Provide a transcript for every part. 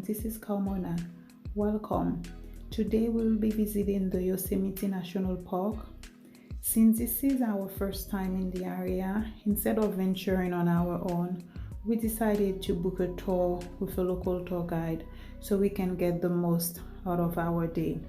everyone, this is Carmona. Welcome. Today we'll be visiting the Yosemite National Park. Since this is our first time in the area, instead of venturing on our own, we decided to book a tour with a local tour guide so we can get the most out of our day.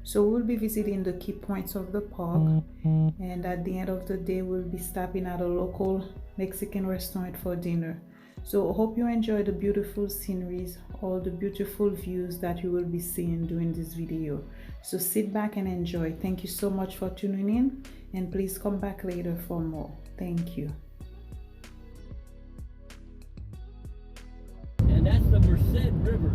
So we'll be visiting the key points of the park, and at the end of the day we'll be stopping at a local Mexican restaurant for dinner. So I hope you enjoy the beautiful sceneries, all the beautiful views that you will be seeing during this video. So sit back and enjoy. Thank you so much for tuning in, and please come back later for more. Thank you. And that's the Merced River.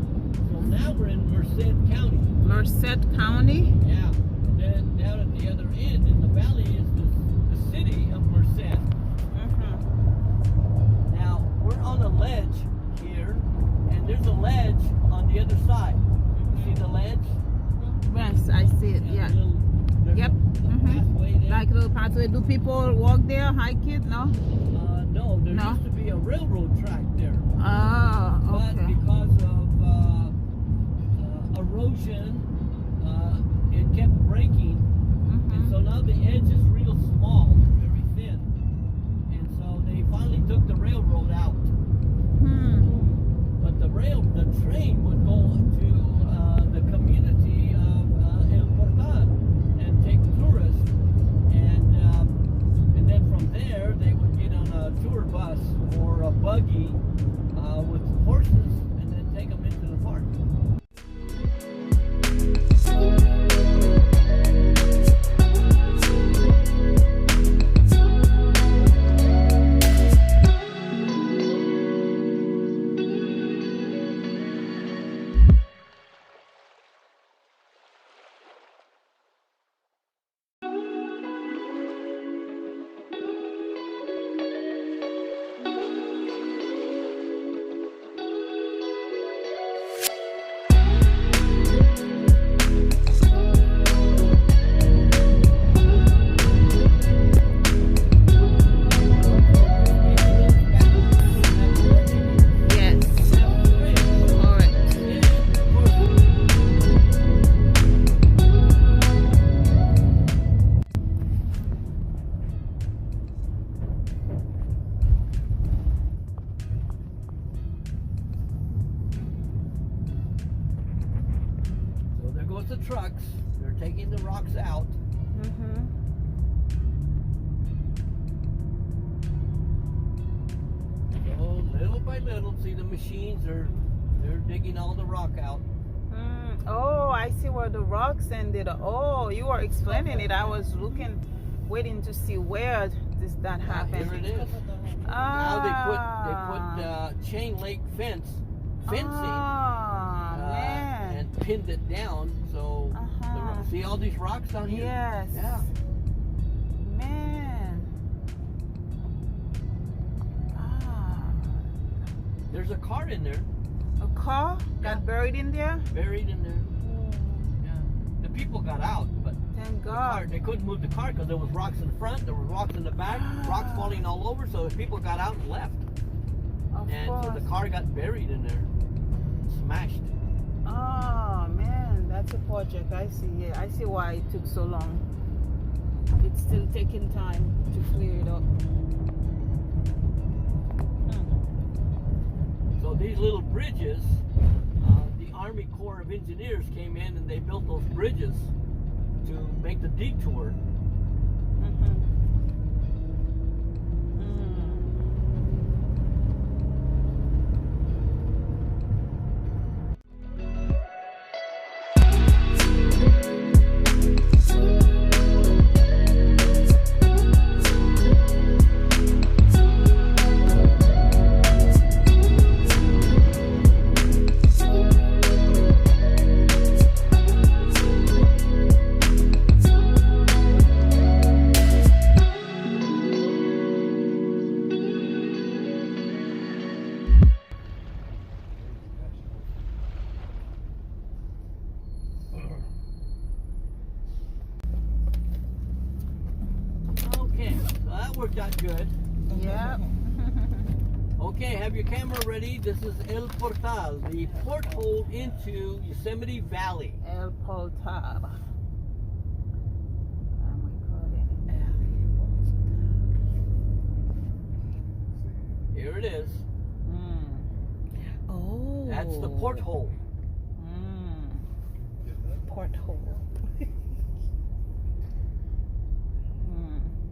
So now we're in Merced County. Merced County? Yeah. And then down at the other end in the valley is the city of Merced. Now we're on a ledge here, and there's a ledge on the other side. You see the ledge? Yes, I see it. Yeah. Yep. Pathway there. Like a little pathway. Do people walk there, hike it? No? No, there used to be a railroad track there. Oh, okay. But because of erosion, it kept breaking, and so now the edge is real small, very thin, and so they finally took the railroad out. But the train would go to the community of El Portal and take tourists, and then from there they would get on a tour bus or a buggy with horses, and then take them into the park. The trucks, they're taking the rocks out. So little by little, see the machines they're digging all the rock out. Oh, I see where the rocks ended. Oh, you were explaining it. I was waiting to see where that happened. Here it is. Now they put chain link fencing. And pinned it down, so see all these rocks down here? Yes. Yeah. Man. There's a car in there. A car got buried in there? Buried in there. Yeah. The people got out, but thank God. They couldn't move the car because there was rocks in front, there were rocks in the back, rocks falling all over, so the people got out and left. So the car got buried in there. Smashed. Oh man, that's a project. I see. Yeah, I see why it took so long. It's still taking time to clear it up. So these little bridges, the Army Corps of Engineers came in and they built those bridges to make the detour. worked out good. Yeah. Okay, have your camera ready. This is El Portal, the porthole into Yosemite Valley. El Portal. Here it is. Oh. That's the porthole. Porthole.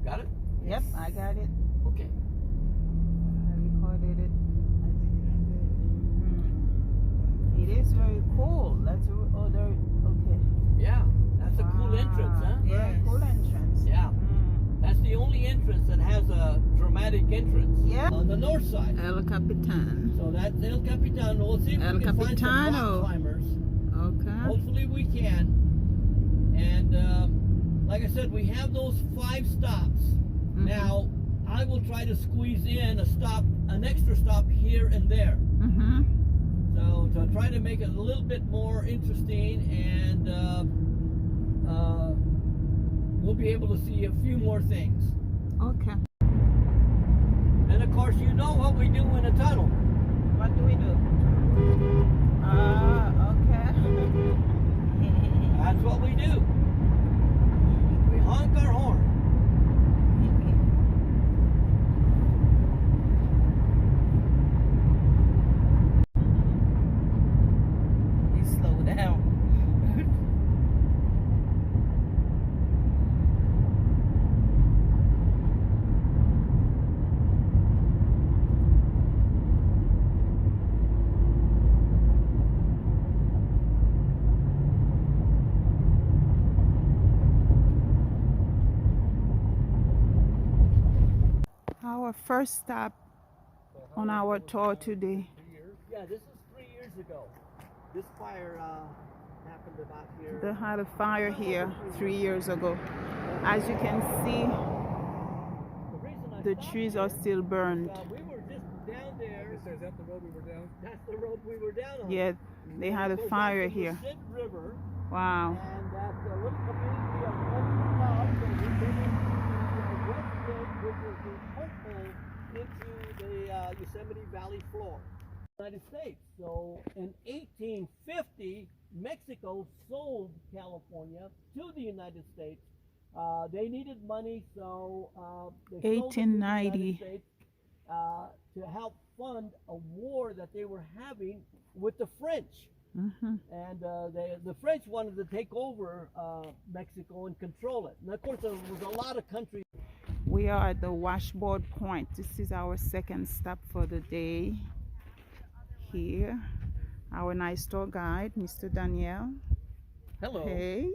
Got it? Yep, I got it. Okay. I recorded it. It is very cool. That's okay. Yeah, that's a cool entrance, huh? Yeah, cool entrance. Yeah. That's the only entrance that has a dramatic entrance. Yeah. On the north side. El Capitan. So that's El Capitan. We'll see if El we can find some Capitano. rock climbers. Okay. Hopefully we can. And like I said, we have those 5 stops. Now, I will try to squeeze in an extra stop here and there. So to try to make it a little bit more interesting, and we'll be able to see a few more things. Okay. And of course, you know what we do in a tunnel. What do we do? Okay. That's what we do. We honk our horn. We slow down. Our first stop on our tour today. Yeah, this is 3 years ago. This fire happened about here. They had a fire here 3 years ago. As you can see, the trees are still burned. We were just down there. Is that the road we were down? That's the road we were down on. Yeah, they had a fire here. River, Wow. and that little community of Washboard Point, so we've been into Westwood, which is the porthole into the Yosemite Valley floor. United States. So in 1850, Mexico sold California to the United States. They needed money, so they sold it to the 1890. United States to help fund a war that they were having with the French. And the French wanted to take over Mexico and control it. And of course, there was a lot of countries. We are at the Washboard Point. This is our second stop for the day. Here, our nice tour guide, Mr. Daniel. Hello. Hey.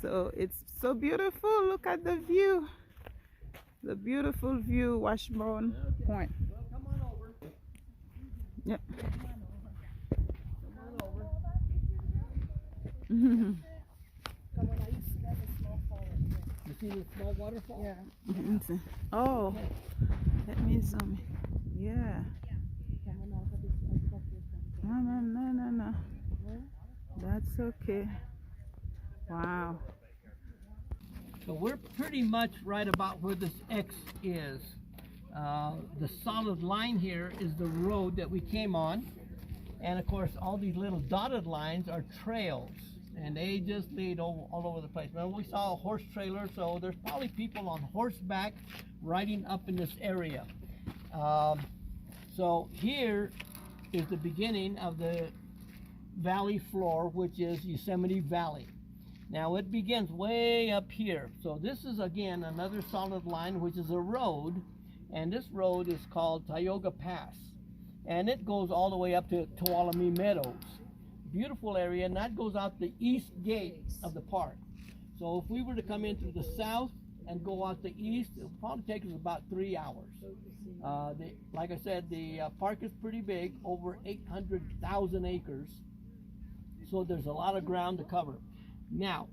So it's so beautiful. Look at the view. The beautiful view, Washboard Point. Well, come on over. Yep. Come on over. You see the small waterfall? Yeah. Oh, let me zoom in. Yeah. No. That's okay. Wow. So we're pretty much right about where this X is. The solid line here is the road that we came on. And of course, all these little dotted lines are trails. And they just lead all over the place. Now, we saw a horse trailer, so there's probably people on horseback riding up in this area. So here is the beginning of the valley floor, which is Yosemite Valley. Now it begins way up here. So this is again another solid line, which is a road, and this road is called Tioga Pass, and it goes all the way up to Tuolumne Meadows. Beautiful area, and that goes out the east gate of the park. So if we were to come in through the south and go out the east, it would probably take us about 3 hours. Like I said, the park is pretty big, over 800,000 acres. So there's a lot of ground to cover. Now,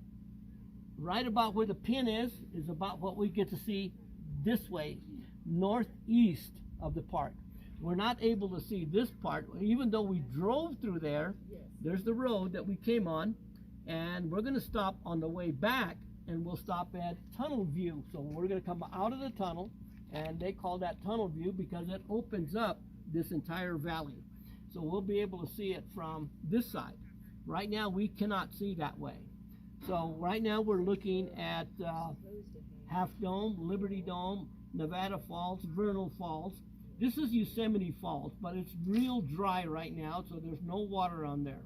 right about where the pin is about what we get to see this way, northeast of the park. We're not able to see this part, even though we drove through there. There's the road that we came on, and we're going to stop on the way back, and we'll stop at Tunnel View. So we're going to come out of the tunnel, and they call that tunnel view because it opens up this entire valley. So we'll be able to see it from this side. Right now we cannot see that way. So right now we're looking at Half Dome, Liberty Dome, Nevada Falls, Vernal Falls. This is Yosemite Falls, but it's real dry right now, so there's no water on there.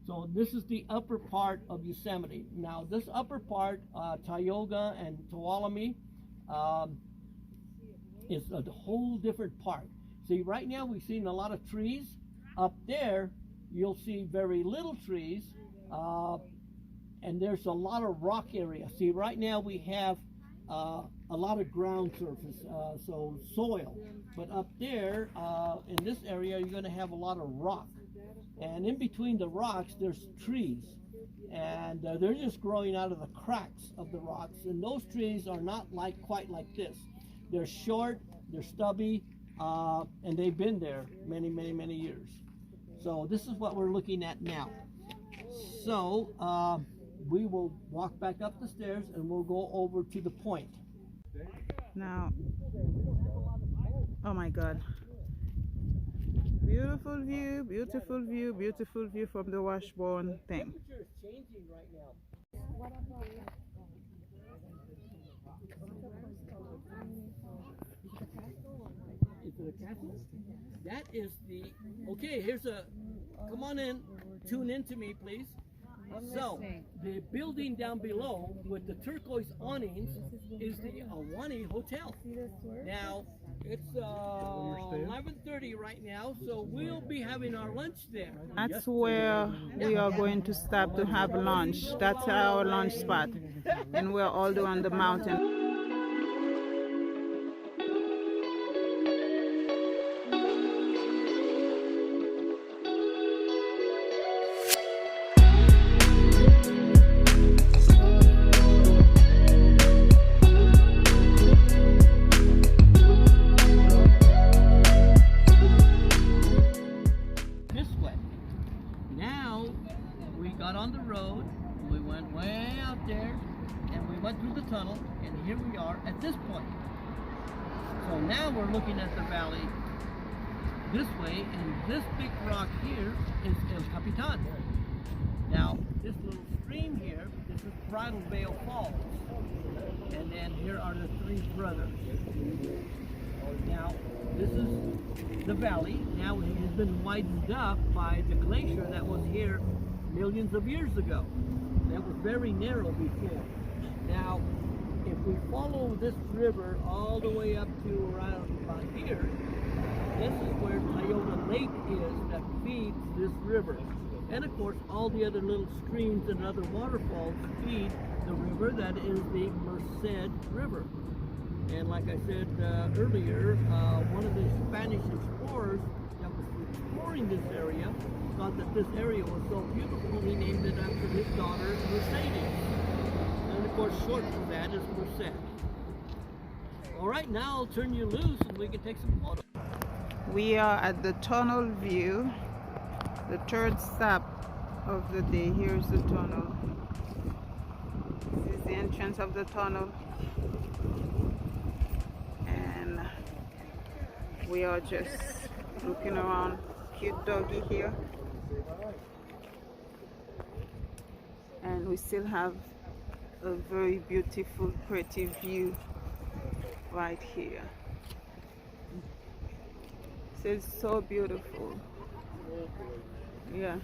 So this is the upper part of Yosemite. Now this upper part, Tioga and Tuolumne, is a whole different park. See, right now we've seen a lot of trees. Up there, you'll see very little trees, and there's a lot of rock area. See, right now we have a lot of ground surface, so soil. But up there, in this area, you're going to have a lot of rock. And in between the rocks, there's trees. And they're just growing out of the cracks of the rocks. And those trees are not quite like this. They're short, they're stubby, and they've been there many, many, many years. So this is what we're looking at now. So we will walk back up the stairs and we'll go over to the point. Now, oh my God. Beautiful view, beautiful view, beautiful view from the Washboard thing. The temperature is changing right now. Is it a castle? That is the, okay, here's a, come on in, tune in to me please. So, the building down below with the turquoise awnings is the Ahwahnee Hotel. Now, it's 11:30 right now, so we'll be having our lunch there. That's where we are going to stop to have lunch. That's our lunch spot. And we're all the way on the mountain. On the road, we went way out there and we went through the tunnel, and here we are at this point. So now we're looking at the valley this way, and this big rock here is El Capitan. Now this little stream here, this is Bridal Veil Falls, and then here are the three brothers. Now this is the valley. Now it has been widened up by the glacier that was here millions of years ago. That was very narrow before. Now, if we follow this river all the way up to around about here, this is where Tioga Lake is that feeds this river. And of course, all the other little streams and other waterfalls feed the river that is the Merced River. And like I said earlier, one of the Spanish explorers that was exploring this area thought that this area was so beautiful, he named it after his daughter, Mercedes. And of course, short for that is Merced. All right, now I'll turn you loose and we can take some photos. We are at the tunnel view, the third stop of the day. Here's the tunnel. This is the entrance of the tunnel. And we are just looking around. Cute doggy here. And we still have a very beautiful, pretty view right here. So it's so beautiful. Yeah.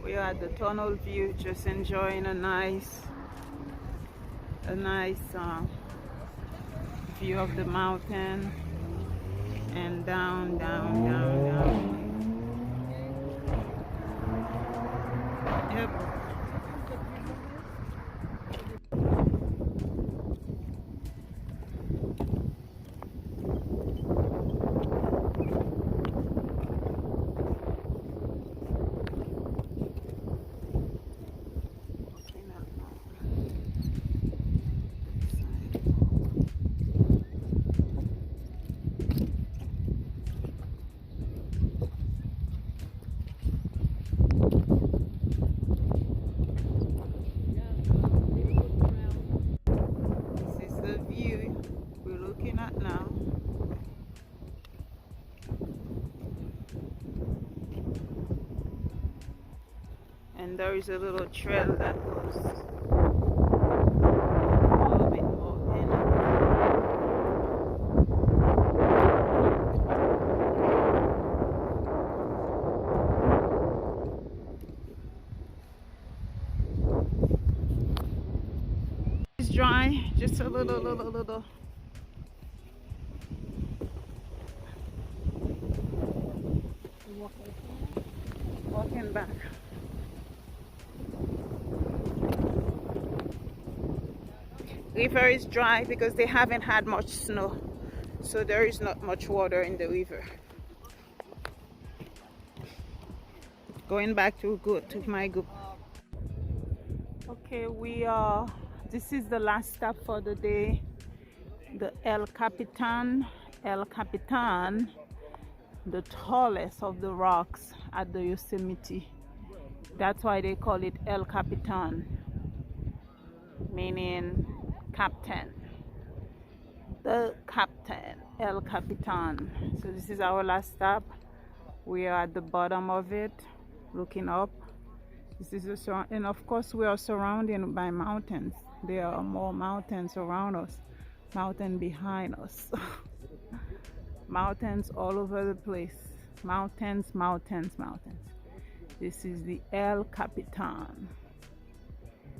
We are at the tunnel view, just enjoying a nice view of the mountain. And down, down, down, down. Yep. there is a little trail that goes a little bit more in. It's dry, just a little. Walking back. River is dry because they haven't had much snow, so there is not much water in the river. Going back to my group. Okay, this is the last stop for the day. The El Capitan, the tallest of the rocks at the Yosemite. That's why they call it El Capitan, meaning captain. The captain, El Capitan. So this is our last stop. We are at the bottom of it, looking up. This is and of course we are surrounded by mountains. There are more mountains around us, mountain behind us. Mountains all over the place. Mountains. This is the El Capitan.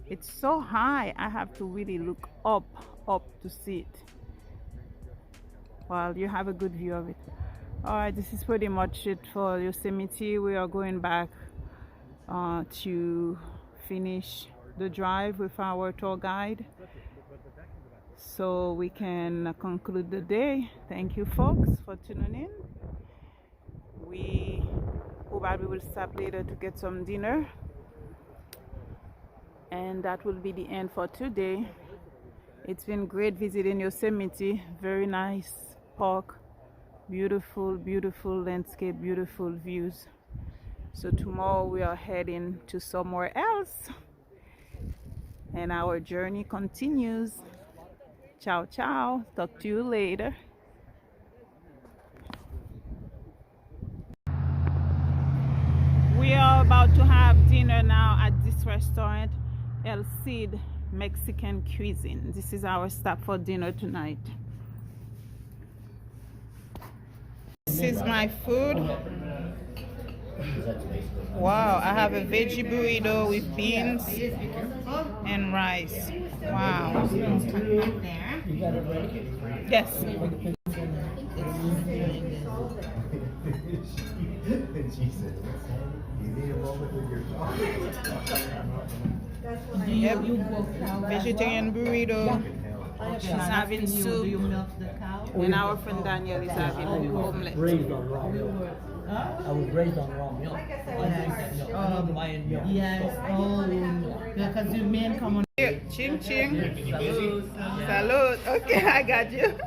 It's so high, I have to really look up to see it. Well, you have a good view of it. Alright, this is pretty much it for Yosemite. We are going back to finish the drive with our tour guide, so we can conclude the day. Thank you folks for tuning in. We probably will stop later to get some dinner, and that will be the end for today. It's been great visiting Yosemite. Very nice park, beautiful landscape, beautiful views. So tomorrow we are heading to somewhere else, and our journey continues. Ciao, talk to you later. We are about to have dinner now at this restaurant, El Cid Mexican Cuisine. This is our stop for dinner tonight. This is my food. Wow, I have a veggie burrito with beans and rice. Wow. Yes. Yep. Vegetarian burrito. She's having soup, and our friend Daniel is having omelette. I was raised on raw milk. Yes. Oh, because your men come on. Ching ching. Salud. Okay, I got you.